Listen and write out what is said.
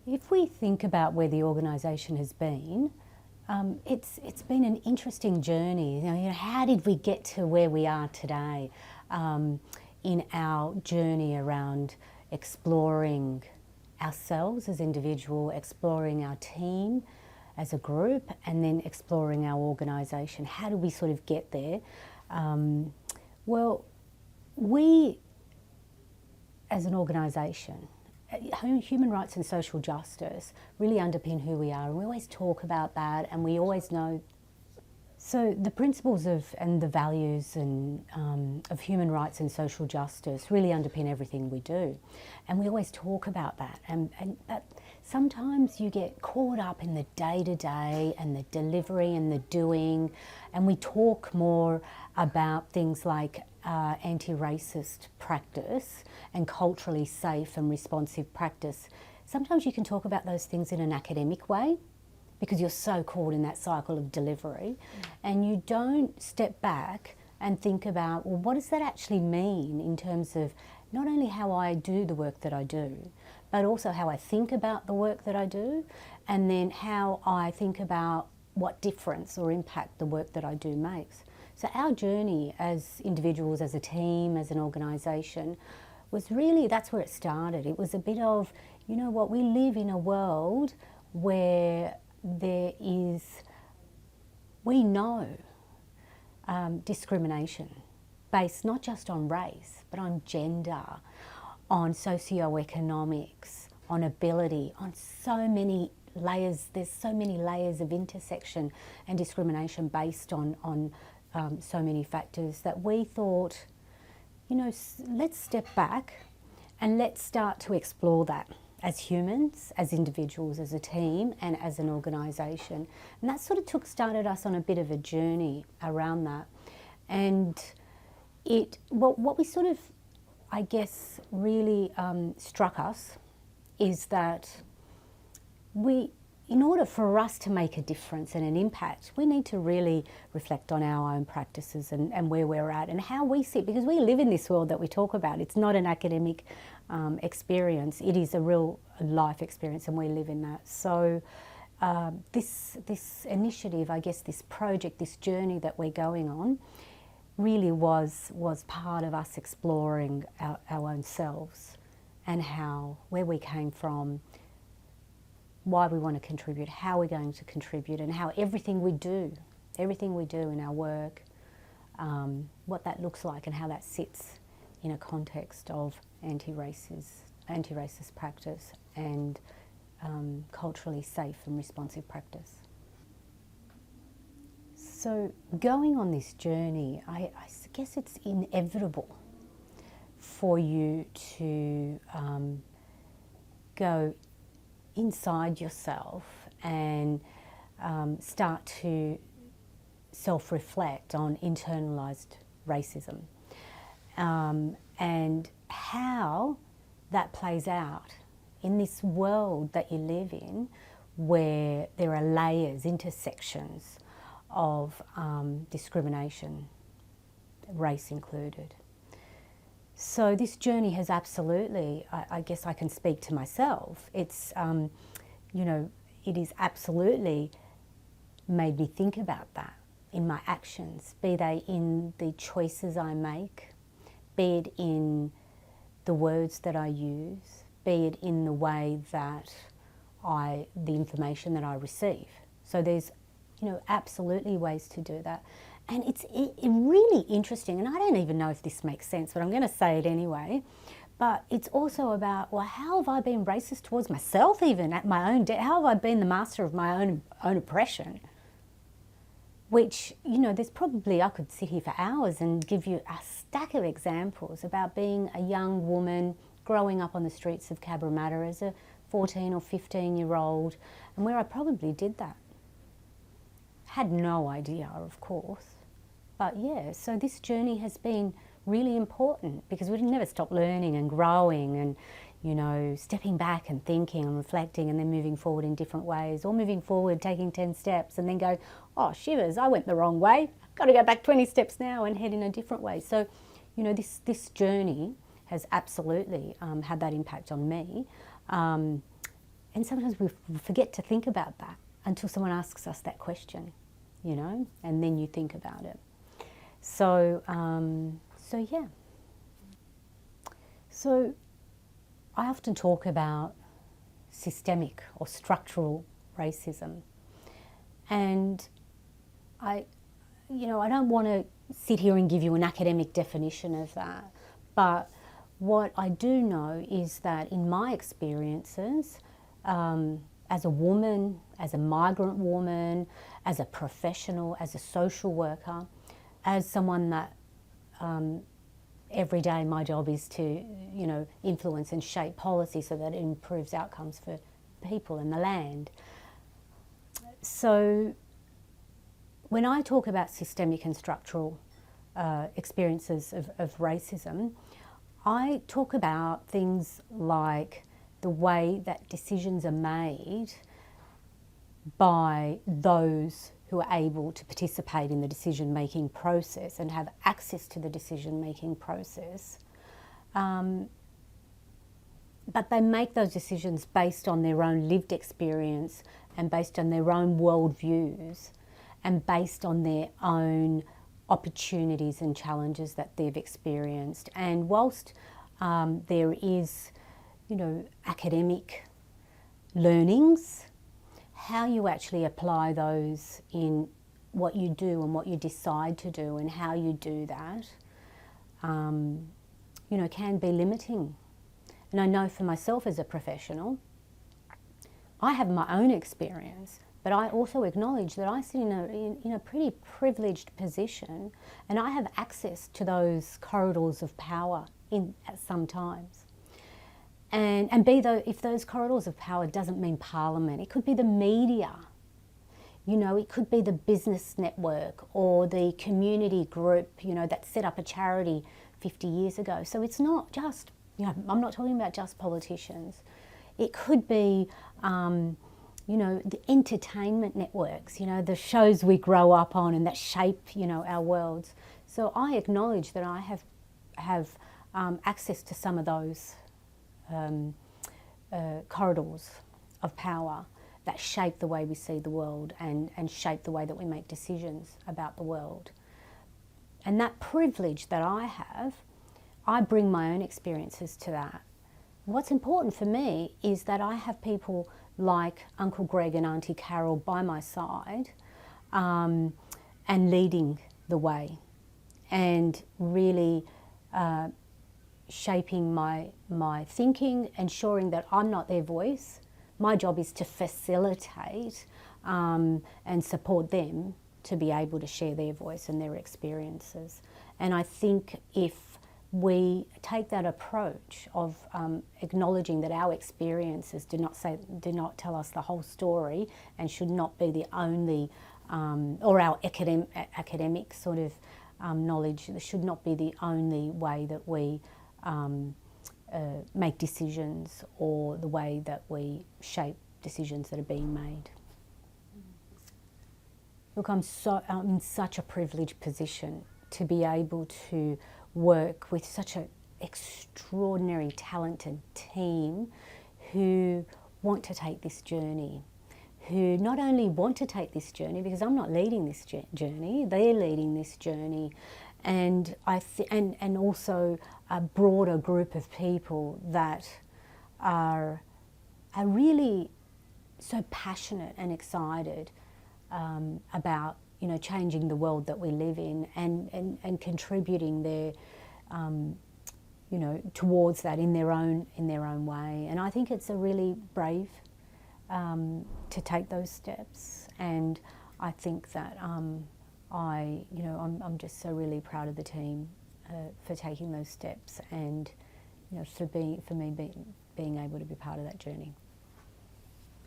If we think about where the organisation has been, it's been an interesting journey. How did we get to where we are today in our journey around exploring ourselves as individual, exploring our team as a group, and then exploring our organisation? How do we sort of get there? Well, we as an organisation, human rights and social justice really underpin who we are, and we always talk about that, and we always know. So the principles and the values of human rights and social justice really underpin everything we do, and we always talk about that. But sometimes you get caught up in the day-to-day and the delivery and the doing, and we talk more about things like anti-racist practice and culturally safe and responsive practice. Sometimes you can talk about those things in an academic way because you're so caught in that cycle of delivery, and you don't step back and think about, well, what does that actually mean in terms of not only how I do the work that I do, but also how I think about the work that I do, and then how I think about what difference or impact the work that I do makes. So our journey as individuals, as a team, as an organisation, was really, that's where it started. It was a bit of, you know what, we live in a world where there is, we know discrimination based not just on race, but on gender, on socioeconomics, on ability, on so many layers. There's so many layers of intersection and discrimination based on so many factors that we thought, you know, let's step back and let's start to explore that as humans, as individuals, as a team, and as an organisation. And that sort of started us on a bit of a journey around that. And what we sort of, I guess, really struck us is that in order for us to make a difference and an impact, we need to really reflect on our own practices and where we're at and how we sit, because we live in this world that we talk about. It's not an academic experience, it is a real life experience, and we live in that. So this initiative, I guess, this project, this journey that we're going on, really was part of us exploring our own selves and where we came from, why we want to contribute, how we're going to contribute, and how everything we do in our work, what that looks like and how that sits in a context of anti-racist practice and culturally safe and responsive practice. So going on this journey, I guess it's inevitable for you to go inside yourself and start to self-reflect on internalised racism and how that plays out in this world that you live in, where there are layers, intersections of discrimination, race included. So this journey has absolutely, I guess I can speak to myself, it's, you know, it is absolutely made me think about that in my actions, be they in the choices I make, be it in the words that I use, be it in the way that the information that I receive. So there's, you know, absolutely ways to do that. And it's really interesting, and I don't even know if this makes sense, but I'm going to say it anyway. But it's also about, well, how have I been racist towards myself even at my own how have I been the master of my own oppression? Which, you know, there's probably, I could sit here for hours and give you a stack of examples about being a young woman growing up on the streets of Cabramatta as a 14 or 15-year-old, and where I probably did that. Had no idea, of course. But yeah, so this journey has been really important because we never stop learning and growing and, you know, stepping back and thinking and reflecting and then moving forward in different ways, or moving forward, taking 10 steps and then go, oh, shivers, I went the wrong way. Got to go back 20 steps now and head in a different way. So, you know, this journey has absolutely had that impact on me. And sometimes we forget to think about that until someone asks us that question, you know, and then you think about it. So, yeah. So I often talk about systemic or structural racism. And I don't want to sit here and give you an academic definition of that, but what I do know is that in my experiences, as a woman, as a migrant woman, as a professional, as a social worker, as someone that every day my job is to, influence and shape policy so that it improves outcomes for people and the land. So when I talk about systemic and structural experiences of racism, I talk about things like the way that decisions are made by those who are able to participate in the decision-making process and have access to the decision-making process. But they make those decisions based on their own lived experience and based on their own worldviews and based on their own opportunities and challenges that they've experienced. And whilst there is, academic learnings, how you actually apply those in what you do and what you decide to do and how you do that, can be limiting. And I know for myself as a professional, I have my own experience, but I also acknowledge that I sit in a pretty privileged position and I have access to those corridors of power at some times. And if those corridors of power doesn't mean Parliament, it could be the media, it could be the business network or the community group, that set up a charity 50 years ago. So it's not just, I'm not talking about just politicians. It could be, the entertainment networks, the shows we grow up on and that shape, our worlds. So I acknowledge that I have access to some of those corridors of power that shape the way we see the world and shape the way that we make decisions about the world. And that privilege that I have, I bring my own experiences to that. What's important for me is that I have people like Uncle Greg and Auntie Carol by my side and leading the way and really shaping my thinking, ensuring that I'm not their voice. My job is to facilitate and support them to be able to share their voice and their experiences. And I think if we take that approach of acknowledging that our experiences do not tell us the whole story and should not be the only, or our academic sort of knowledge should not be the only way that we make decisions or the way that we shape decisions that are being made. Look, I'm in such a privileged position to be able to work with such an extraordinary, talented team who want to take this journey, who not only want to take this journey, because I'm not leading this journey, they're leading this journey, and and also a broader group of people that are really so passionate and excited about changing the world that we live in and contributing their towards that in their own way. And I think it's a really brave to take those steps, and I think that I'm just so really proud of the team for taking those steps and for me being able to be part of that journey.